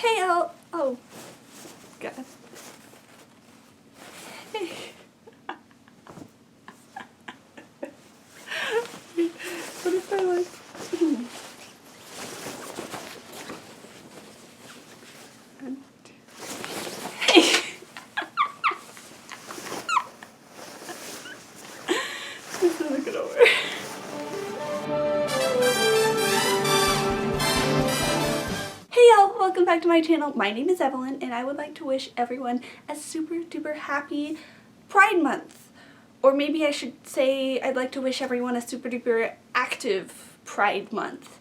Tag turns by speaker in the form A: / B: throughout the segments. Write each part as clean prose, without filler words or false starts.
A: Hey, oh, God. Hey. What if I like... Hey! This isn't gonna work. Hey y'all, welcome back to my channel. My name is Evelyn and I would like to wish everyone a super duper happy Pride Month. Or maybe I should say I'd like to wish everyone a super duper active Pride Month.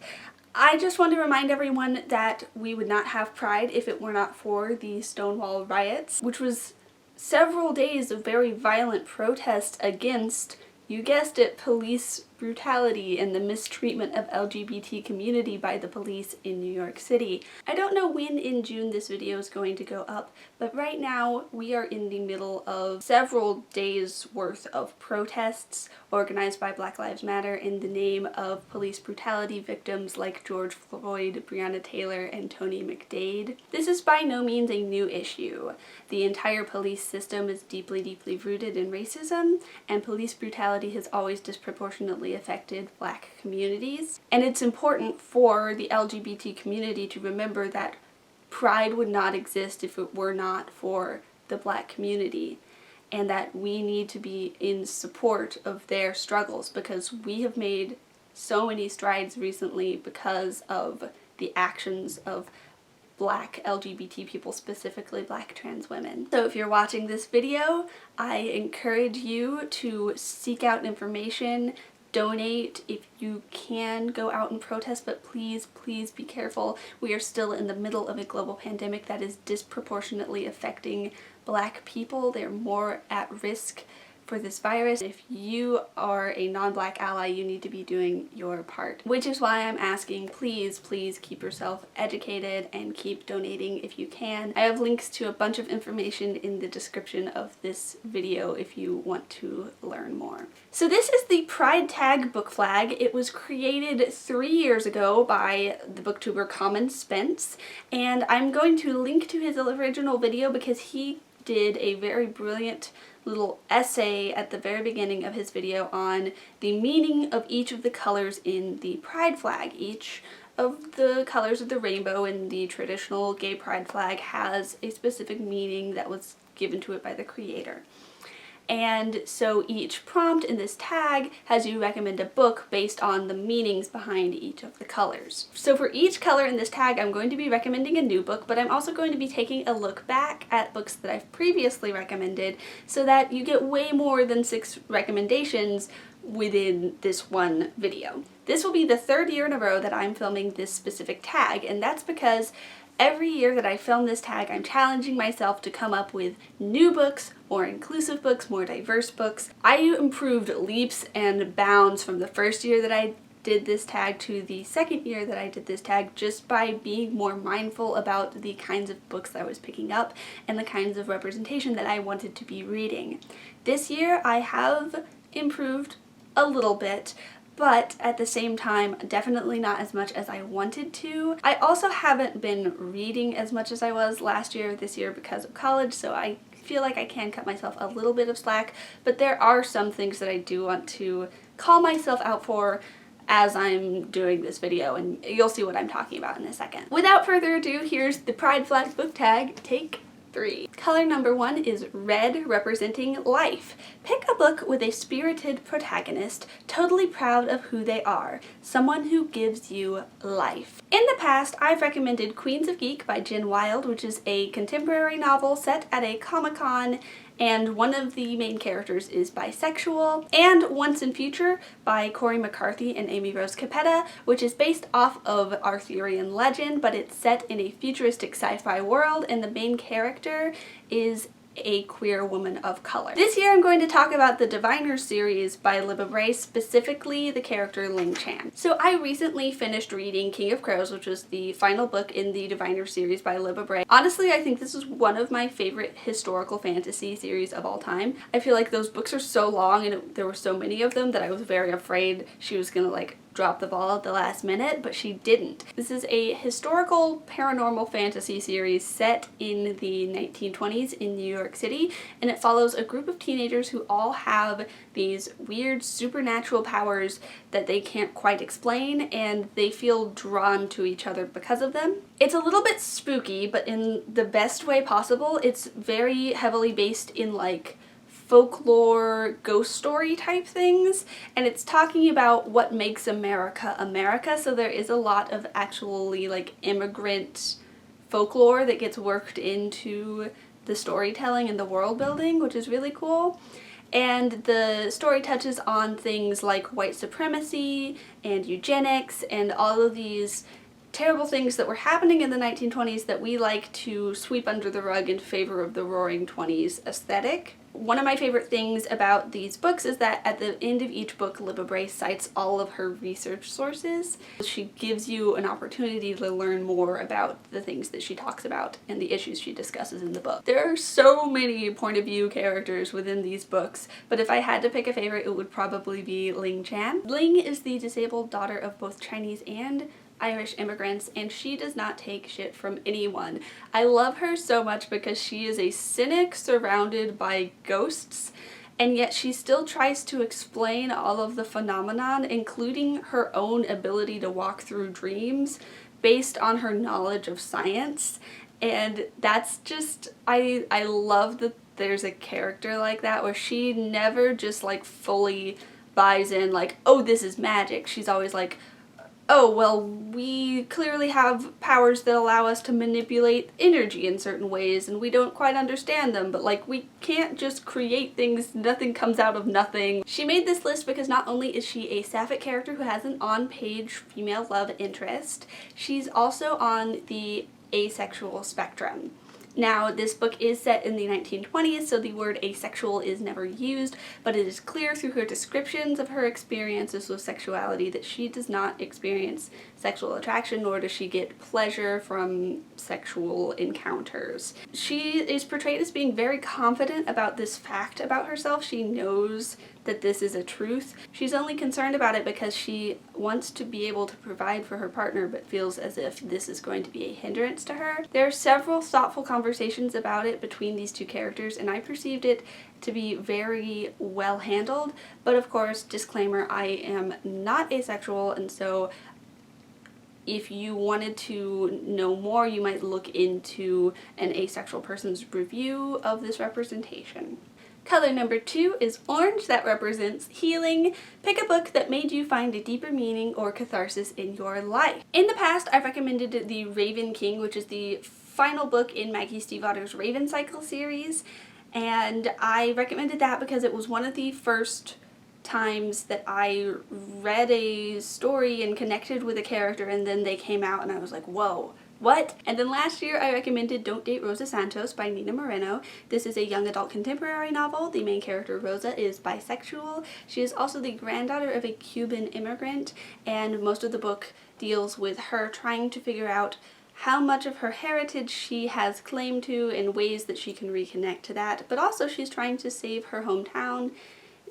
A: I just want to remind everyone that we would not have Pride if it were not for the Stonewall riots, which was several days of very violent protest against, you guessed it, police brutality and the mistreatment of LGBT community by the police in New York City. I don't know when in June this video is going to go up, but right now we are in the middle of several days worth of protests organized by Black Lives Matter in the name of police brutality victims like George Floyd, Breonna Taylor, and Tony McDade. This is by no means a new issue. The entire police system is deeply, deeply rooted in racism, and police brutality has always disproportionately affected Black communities. And it's important for the LGBT community to remember that Pride would not exist if it were not for the Black community, and that we need to be in support of their struggles because we have made so many strides recently because of the actions of Black LGBT people, specifically Black trans women. So if you're watching this video, I encourage you to seek out information, donate if you can, go out and protest, but please, please be careful. We are still in the middle of a global pandemic that is disproportionately affecting Black people. They're more at risk for this virus. If you are a non-Black ally, you need to be doing your part, which is why I'm asking, please, please keep yourself educated and keep donating if you can. I have links to a bunch of information in the description of this video if you want to learn more. So this is the Pride Tag book flag. It was created 3 years ago by the booktuber Common Spence, and I'm going to link to his original video because he did a very brilliant little essay at the very beginning of his video on the meaning of each of the colors in the pride flag. Each of the colors of the rainbow in the traditional gay pride flag has a specific meaning that was given to it by the creator. And so each prompt in this tag has you recommend a book based on the meanings behind each of the colors. So for each color in this tag, I'm going to be recommending a new book, but I'm also going to be taking a look back at books that I've previously recommended so that you get way more than 6 recommendations within this one video. This will be the 3rd year in a row that I'm filming this specific tag, and that's because every year that I film this tag, I'm challenging myself to come up with new books, more inclusive books, more diverse books. I improved leaps and bounds from the 1st year that I did this tag to the 2nd year that I did this tag just by being more mindful about the kinds of books that I was picking up and the kinds of representation that I wanted to be reading. This year I have improved a little bit, but at the same time, definitely not as much as I wanted to. I also haven't been reading as much as I was last year, this year because of college, so I feel like I can cut myself a little bit of slack, but there are some things that I do want to call myself out for as I'm doing this video, and you'll see what I'm talking about in a second. Without further ado, here's the Pride Flag book tag, take 3. Color number 1 is red, representing life. Pick a book with a spirited protagonist, totally proud of who they are, someone who gives you life. In the past, I've recommended Queens of Geek by Jen Wilde, which is a contemporary novel set at a Comic-Con, and one of the main characters is bisexual, and Once and Future by Corey McCarthy and Amy Rose Capetta, which is based off of Arthurian legend, but it's set in a futuristic sci-fi world, and the main character is a queer woman of color. This year I'm going to talk about the Diviners series by Libba Bray, specifically the character Ling Chan. So I recently finished reading King of Crows, which was the final book in the Diviners series by Libba Bray. Honestly, I think this is one of my favorite historical fantasy series of all time. I feel like those books are so long and there were so many of them that I was very afraid she was gonna like drop the ball at the last minute, but she didn't. This is a historical paranormal fantasy series set in the 1920s in New York City, and it follows a group of teenagers who all have these weird supernatural powers that they can't quite explain, and they feel drawn to each other because of them. It's a little bit spooky, but in the best way possible. It's very heavily based in like folklore, ghost story type things, and it's talking about what makes America America, so there is a lot of actually like immigrant folklore that gets worked into the storytelling and the world building, which is really cool. And the story touches on things like white supremacy and eugenics and all of these terrible things that were happening in the 1920s that we like to sweep under the rug in favor of the Roaring Twenties aesthetic. One of my favorite things about these books is that at the end of each book, Libba Bray cites all of her research sources. She gives you an opportunity to learn more about the things that she talks about and the issues she discusses in the book. There are so many point of view characters within these books, but if I had to pick a favorite, it would probably be Ling Chan. Ling is the disabled daughter of both Chinese and Irish immigrants, and she does not take shit from anyone. I love her so much because she is a cynic surrounded by ghosts, and yet she still tries to explain all of the phenomenon, including her own ability to walk through dreams, based on her knowledge of science. And that's just, I love that there's a character like that where she never just like fully buys in like, oh, this is magic. She's always like, oh, well, we clearly have powers that allow us to manipulate energy in certain ways, and we don't quite understand them, but like, we can't just create things, nothing comes out of nothing. She made this list because not only is she a sapphic character who has an on-page female love interest, she's also on the asexual spectrum. Now, this book is set in the 1920s, so the word asexual is never used, but it is clear through her descriptions of her experiences with sexuality that she does not experience sexual attraction, nor does she get pleasure from sexual encounters. She is portrayed as being very confident about this fact about herself. She knows that this is a truth. She's only concerned about it because she wants to be able to provide for her partner, but feels as if this is going to be a hindrance to her. There are several thoughtful conversations about it between these two characters, and I perceived it to be very well handled, but of course, disclaimer, I am not asexual, and so if you wanted to know more, you might look into an asexual person's review of this representation. Color number 2 is orange. That represents healing. Pick a book that made you find a deeper meaning or catharsis in your life. In the past, I've recommended The Raven King, which is the final book in Maggie Stiefvater's Raven Cycle series, and I recommended that because it was one of the first times that I read a story and connected with a character, and then they came out and I was like, whoa, what? And then last year I recommended Don't Date Rosa Santos by Nina Moreno. This is a young adult contemporary novel. The main character, Rosa, is bisexual. She is also the granddaughter of a Cuban immigrant, and most of the book deals with her trying to figure out how much of her heritage she has claim to and ways that she can reconnect to that, but also she's trying to save her hometown,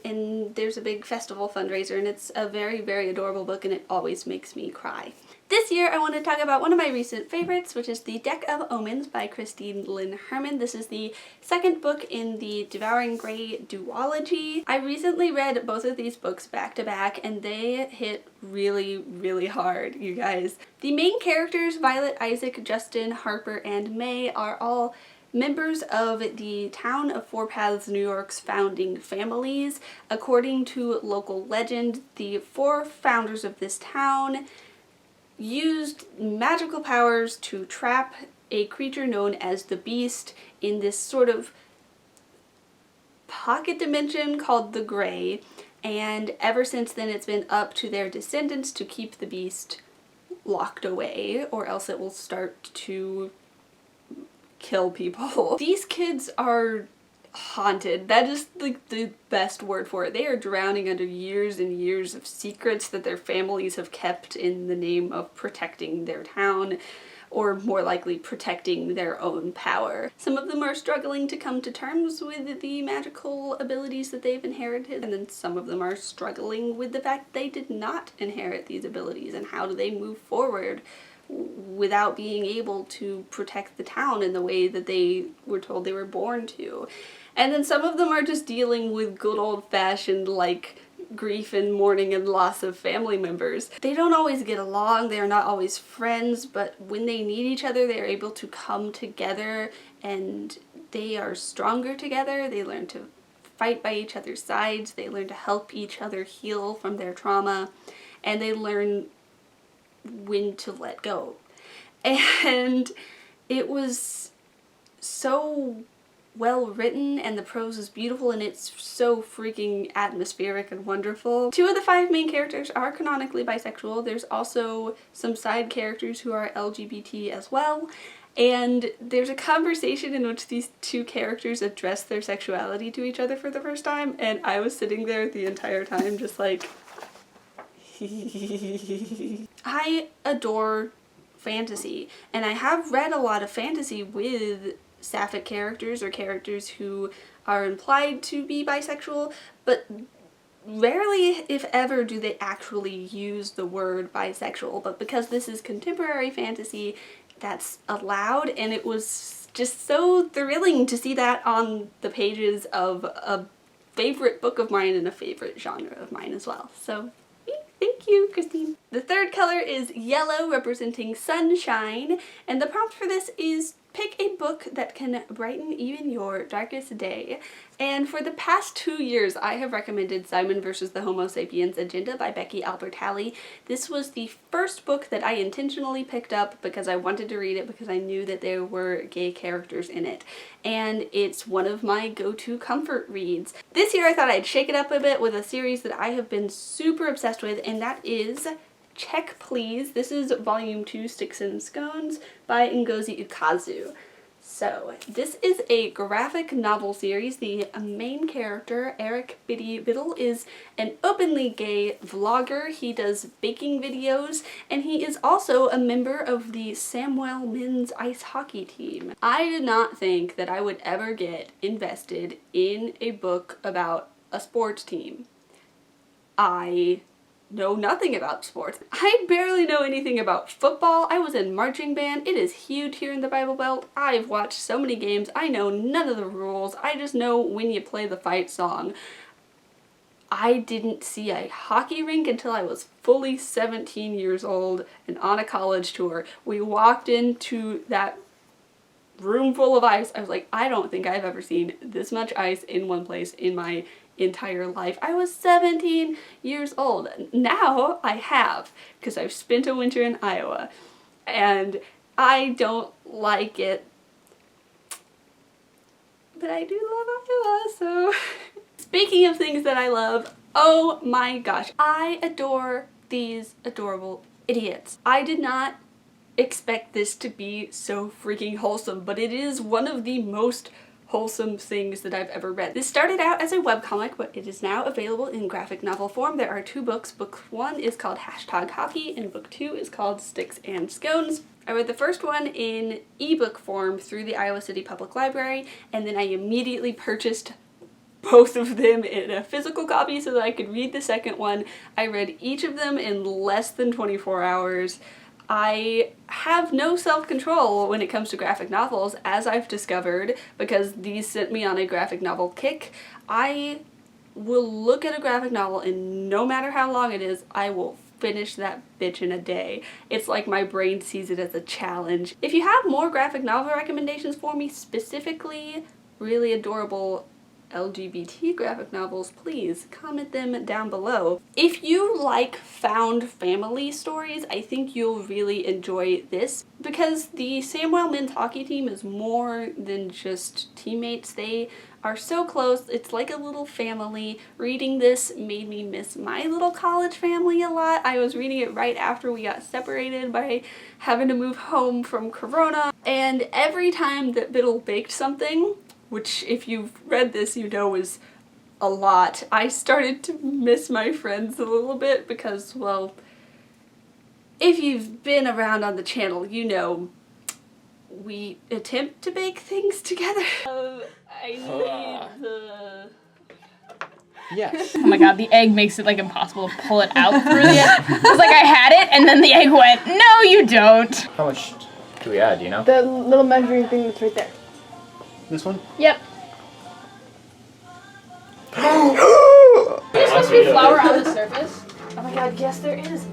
A: and there's a big festival fundraiser, and it's a very, very adorable book, and it always makes me cry. This year I want to talk about one of my recent favorites, which is The Deck of Omens by Christine Lynn Herman. This is the second book in the Devouring Grey duology. I recently read both of these books back to back, and they hit really, really hard, you guys. The main characters, Violet, Isaac, Justin, Harper, and May, are all members of the town of Four Paths, New York's founding families. According to local legend, the 4 founders of this town used magical powers to trap a creature known as the Beast in this sort of pocket dimension called the Grey, and ever since then it's been up to their descendants to keep the Beast locked away, or else it will start to kill people. These kids are haunted. That is like the best word for it. They are drowning under years and years of secrets that their families have kept in the name of protecting their town. or more likely protecting their own power. Some of them are struggling to come to terms with the magical abilities that they've inherited, and then some of them are struggling with the fact they did not inherit these abilities, and how do they move forward without being able to protect the town in the way that they were told they were born to. And then some of them are just dealing with good old-fashioned, like, grief and mourning and loss of family members. They don't always get along, they are not always friends, but when they need each other, they are able to come together and they are stronger together. They learn to fight by each other's sides, they learn to help each other heal from their trauma, and they learn when to let go. And it was so well written, and the prose is beautiful, and it's so freaking atmospheric and wonderful. 2 of the 5 main characters are canonically bisexual. There's also some side characters who are LGBT as well, and there's a conversation in which these 2 characters address their sexuality to each other for the first time, and I was sitting there the entire time just like I adore fantasy, and I have read a lot of fantasy with sapphic characters or characters who are implied to be bisexual, but rarely, if ever, do they actually use the word bisexual. But because this is contemporary fantasy, that's allowed, and it was just so thrilling to see that on the pages of a favorite book of mine and a favorite genre of mine as well. So thank you, Christine. The third color is yellow, representing sunshine, and the prompt for this is pick a book that can brighten even your darkest day. And for the past 2 years, I have recommended Simon vs. the Homo Sapiens Agenda by Becky Albertalli. This was the first book that I intentionally picked up because I wanted to read it because I knew that there were gay characters in it. And it's one of my go-to comfort reads. This year I thought I'd shake it up a bit with a series that I have been super obsessed with, and that is Check Please. This is volume 2, Sticks and Scones by Ngozi Ukazu. So, this is a graphic novel series. The main character, Eric Biddy Biddle, is an openly gay vlogger. He does baking videos, and he is also a member of the Samuel men's ice hockey team. I did not think that I would ever get invested in a book about a sports team. I know nothing about sports. I barely know anything about football. I was in marching band. It is huge here in the Bible Belt. I've watched so many games. I know none of the rules. I just know when you play the fight song. I didn't see a hockey rink until I was fully 17 years old and on a college tour. We walked into that room full of ice. I was like, I don't think I've ever seen this much ice in one place in my entire life. I was 17 years old. Now I have, because I've spent a winter in Iowa, and I don't like it, but I do love Iowa, so. Speaking of things that I love, oh my gosh, I adore these adorable idiots. I did not expect this to be so freaking wholesome, but it is one of the most wholesome things that I've ever read. This started out as a webcomic, but it is now available in graphic novel form. There are 2 books. Book 1 is called #Hockey, and book 2 is called Sticks and Scones. I read the first one in ebook form through the Iowa City Public Library, and then I immediately purchased both of them in a physical copy so that I could read the second one. I read each of them in less than 24 hours. I have no self-control when it comes to graphic novels, as I've discovered, because these sent me on a graphic novel kick. I will look at a graphic novel, and no matter how long it is, I will finish that bitch in a day. It's like my brain sees it as a challenge. If you have more graphic novel recommendations for me, specifically really adorable LGBT graphic novels, please comment them down below. If you like found family stories, I think you'll really enjoy this, because the Samuel men's hockey team is more than just teammates. They are so close. It's like a little family. Reading this made me miss my little college family a lot. I was reading it right after we got separated by having to move home from Corona, and every time that Biddle baked something, which if you've read this you know is a lot, I started to miss my friends a little bit because, well, if you've been around on the channel, you know we attempt to bake things together. I need the...
B: Yes.
C: Oh my god, the egg makes it like impossible to pull it out through the egg. It's like I had it and then the egg went, no you don't.
B: How much do we add, do you know?
C: The little measuring thing that's right there.
B: This one?
C: Yep. There's supposed to be flour on the surface.
A: Oh my god, yes there is.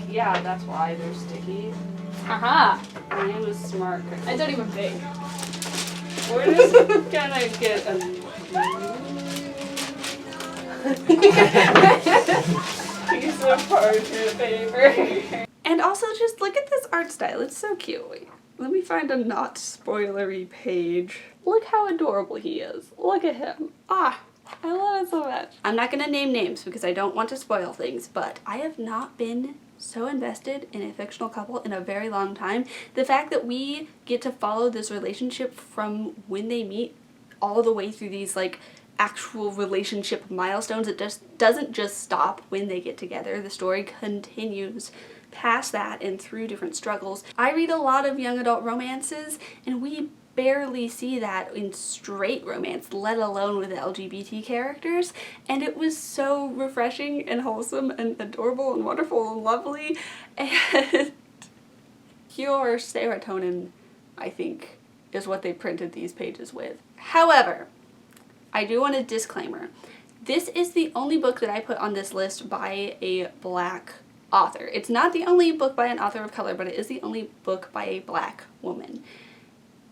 A: Yeah, that's why they're sticky.
C: Haha.
A: Ryan was smart.
C: I don't even bake.
A: We're just gonna get a piece of parchment paper. And also just look at this art style. It's so cute. Wait, let me find a not spoilery page. Look how adorable he is. Look at him. Ah, I love it so much. I'm not gonna name names because I don't want to spoil things, but I have not been so invested in a fictional couple in a very long time. The fact that we get to follow this relationship from when they meet all the way through these like actual relationship milestones, it just doesn't just stop when they get together. The story continues past that and through different struggles. I read a lot of young adult romances and we barely see that in straight romance, let alone with LGBT characters, and it was so refreshing and wholesome and adorable and wonderful and lovely, and pure serotonin, I think, is what they printed these pages with. However, I do want a disclaimer. This is the only book that I put on this list by a Black author. It's not the only book by an author of color, but it is the only book by a Black woman.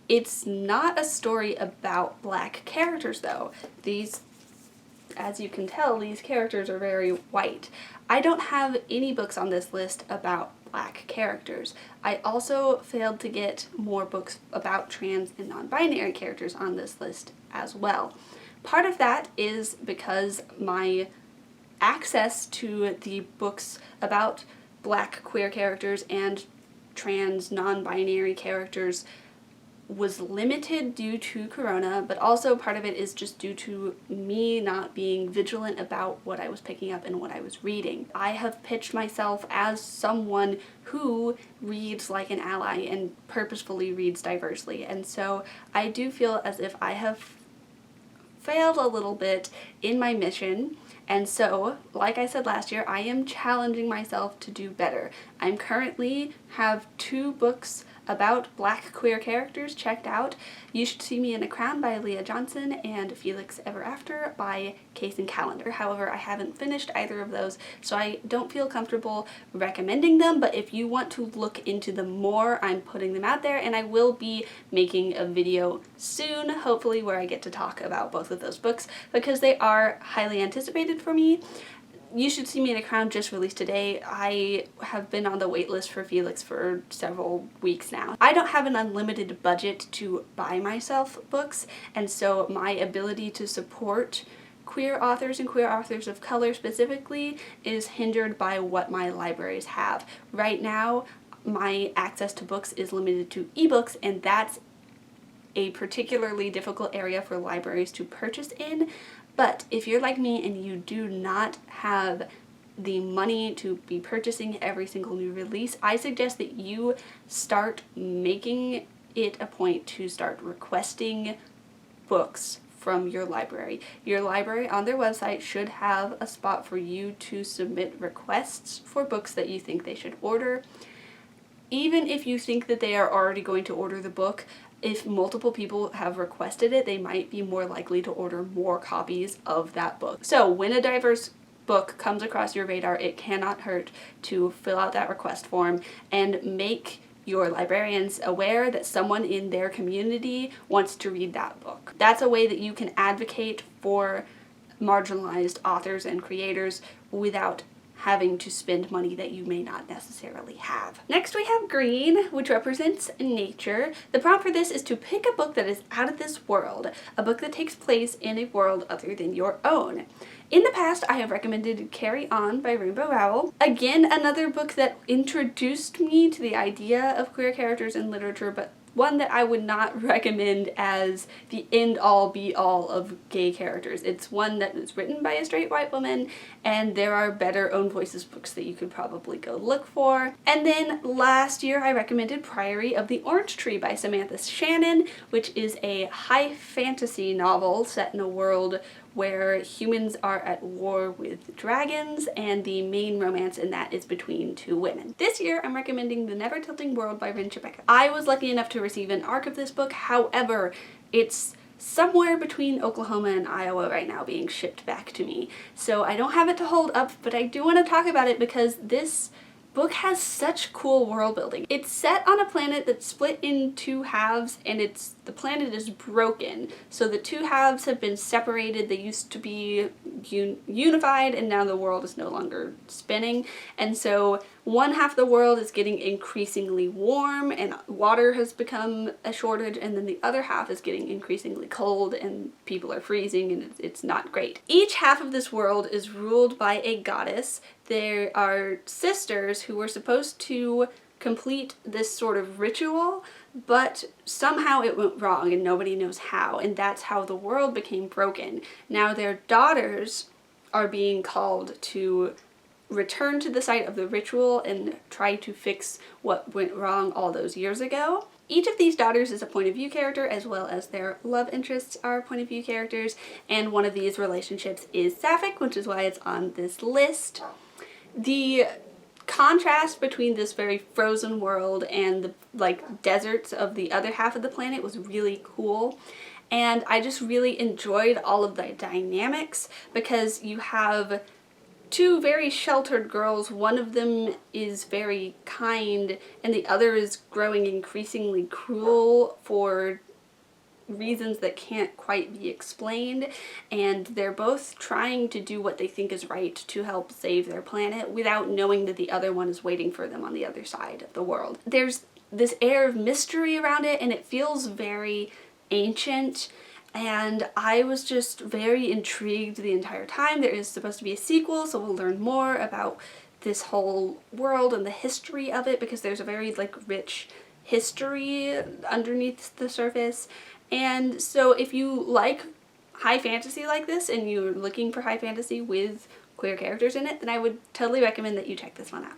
A: It's not a story about Black characters though. These, as you can tell, these characters are very white. I don't have any books on this list about Black characters. I also failed to get more books about trans and non-binary characters on this list as well. Part of that is because my access to the books about Black queer characters and trans non-binary characters was limited due to Corona, but also part of it is just due to me not being vigilant about what I was picking up and what I was reading. I have pitched myself as someone who reads like an ally and purposefully reads diversely, and so I do feel as if I have failed a little bit in my mission. And so, like I said last year, I am challenging myself to do better. I'm currently have 2 books about Black queer characters checked out. You Should See Me in a Crown by Leah Johnson and Felix Ever After by Kaysen Callender. However, I haven't finished either of those, so I don't feel comfortable recommending them, but if you want to look into them more, I'm putting them out there, and I will be making a video soon, hopefully, where I get to talk about both of those books, because they are highly anticipated for me. You Should See Me in a Crown just released today. I have been on the wait list for Felix for several weeks now. I don't have an unlimited budget to buy myself books, and so my ability to support queer authors and queer authors of color specifically is hindered by what my libraries have. Right now, my access to books is limited to ebooks, and that's a particularly difficult area for libraries to purchase in. But if you're like me and you do not have the money to be purchasing every single new release, I suggest that you start making it a point to start requesting books from your library. Your library on their website should have a spot for you to submit requests for books that you think they should order. Even if you think that they are already going to order the book, if multiple people have requested it, they might be more likely to order more copies of that book. So when a diverse book comes across your radar, it cannot hurt to fill out that request form and make your librarians aware that someone in their community wants to read that book. That's a way that you can advocate for marginalized authors and creators without having to spend money that you may not necessarily have. Next we have green, which represents nature. The prompt for this is to pick a book that is out of this world, a book that takes place in a world other than your own. In the past, I have recommended Carry On by Rainbow Rowell. Again, another book that introduced me to the idea of queer characters in literature, but one that I would not recommend as the end-all be-all of gay characters. It's one that is written by a straight white woman, and there are better own voices books that you could probably go look for. And then last year I recommended Priory of the Orange Tree by Samantha Shannon, which is a high fantasy novel set in a world where humans are at war with dragons, and the main romance in that is between two women. This year I'm recommending The Never Tilting World by Rin Chebeka. I was lucky enough to receive an ARC of this book, however, it's somewhere between Oklahoma and Iowa right now being shipped back to me. So I don't have it to hold up, but I do want to talk about it because this book has such cool world building. It's set on a planet that's split in two halves, and the planet is broken. So the two halves have been separated. They used to be unified, and now the world is no longer spinning. And so one half of the world is getting increasingly warm and water has become a shortage, and then the other half is getting increasingly cold and people are freezing, and it's not great. Each half of this world is ruled by a goddess. There are sisters who were supposed to complete this sort of ritual, but somehow it went wrong and nobody knows how, and that's how the world became broken. Now their daughters are being called to return to the site of the ritual and try to fix what went wrong all those years ago. Each of these daughters is a point of view character, as well as their love interests are point of view characters, and one of these relationships is Sapphic, which is why it's on this list. The contrast between this very frozen world and the deserts of the other half of the planet was really cool, and I just really enjoyed all of the dynamics because you have two very sheltered girls. One of them is very kind and the other is growing increasingly cruel for reasons that can't quite be explained, and they're both trying to do what they think is right to help save their planet without knowing that the other one is waiting for them on the other side of the world. There's this air of mystery around it, and it feels very ancient, and I was just very intrigued the entire time. There is supposed to be a sequel, so we'll learn more about this whole world and the history of it, because there's a very rich history underneath the surface. And so if you like high fantasy like this and you're looking for high fantasy with queer characters in it, then I would totally recommend that you check this one out.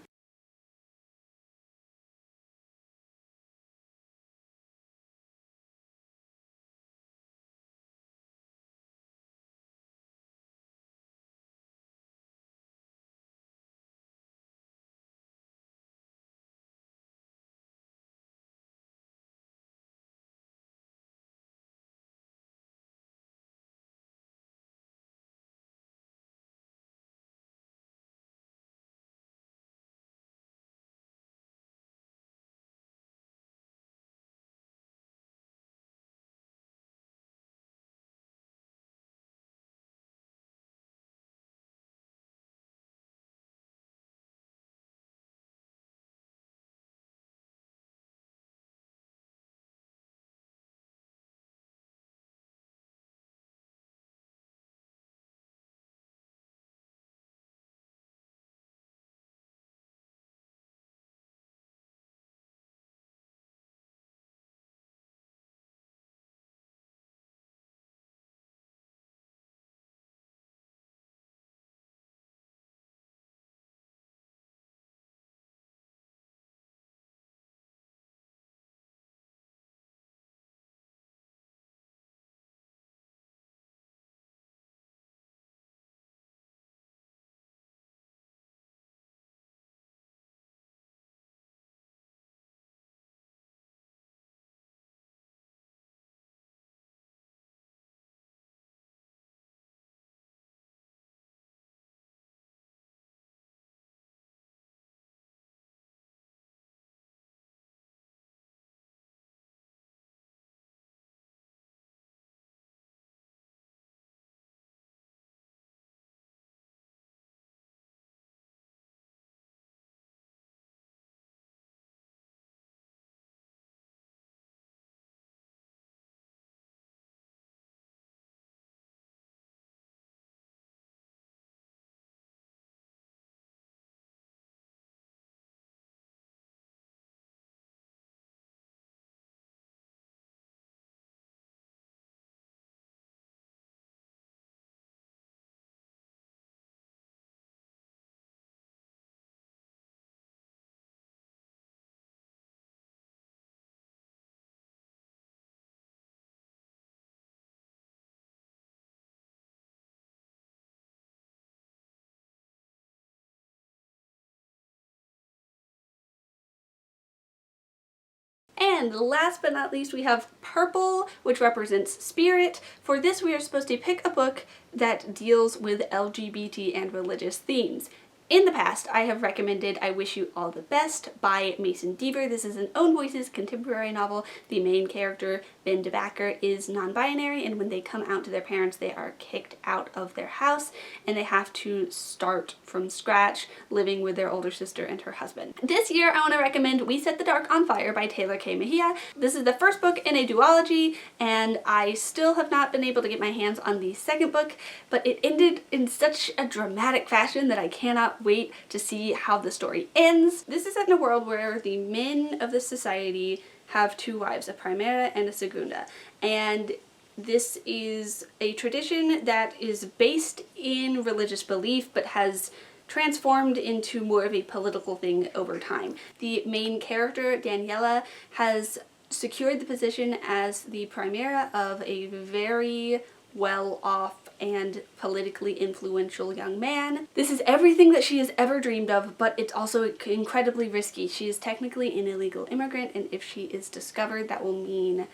A: And last but not least, we have purple, which represents spirit. For this, we are supposed to pick a book that deals with LGBT and religious themes. In the past, I have recommended I Wish You All the Best by Mason Deaver. This is an Own Voices contemporary novel. The main character, Ben de Backer, is non-binary, and when they come out to their parents, they are kicked out of their house, and they have to start from scratch, living with their older sister and her husband. This year, I want to recommend We Set the Dark on Fire by Taylor K. Mejia. This is the first book in a duology, and I still have not been able to get my hands on the second book, but it ended in such a dramatic fashion that I cannot wait to see how the story ends. This is in a world where the men of the society have two wives, a primera and a segunda, and this is a tradition that is based in religious belief but has transformed into more of a political thing over time. The main character, Daniela, has secured the position as the primera of a very well-off and politically influential young man. This is everything that she has ever dreamed of, but it's also incredibly risky. She is technically an illegal immigrant, and if she is discovered, that will mean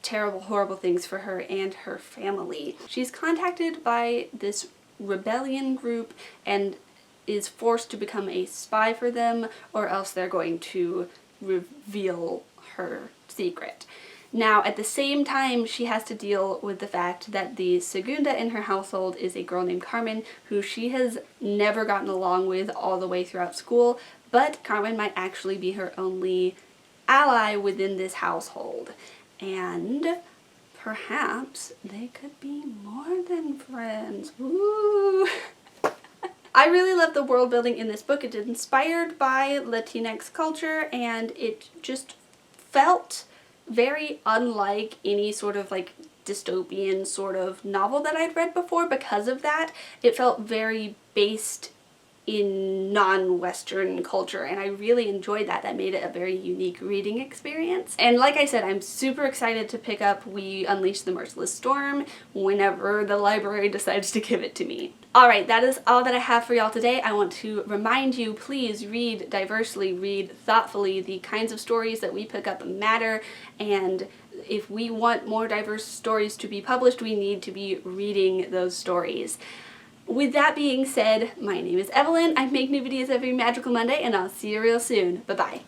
A: terrible, horrible things for her and her family. She's contacted by this rebellion group and is forced to become a spy for them, or else they're going to reveal her secret. Now, at the same time, she has to deal with the fact that the segunda in her household is a girl named Carmen, who she has never gotten along with all the way throughout school, but Carmen might actually be her only ally within this household. And perhaps they could be more than friends. Woo! I really love the world building in this book. It's inspired by Latinx culture, and it just felt very unlike any sort of like dystopian sort of novel that I'd read before. Because of that, it felt very based in non-Western culture, and I really enjoyed that. That made it a very unique reading experience. And like I said, I'm super excited to pick up We Unleash the Merciless Storm whenever the library decides to give it to me. Alright, that is all that I have for y'all today. I want to remind you, please read diversely, read thoughtfully. The kinds of stories that we pick up matter, and if we want more diverse stories to be published, we need to be reading those stories. With that being said, my name is Evelyn. I make new videos every magical Monday, and I'll see you real soon. Bye-bye.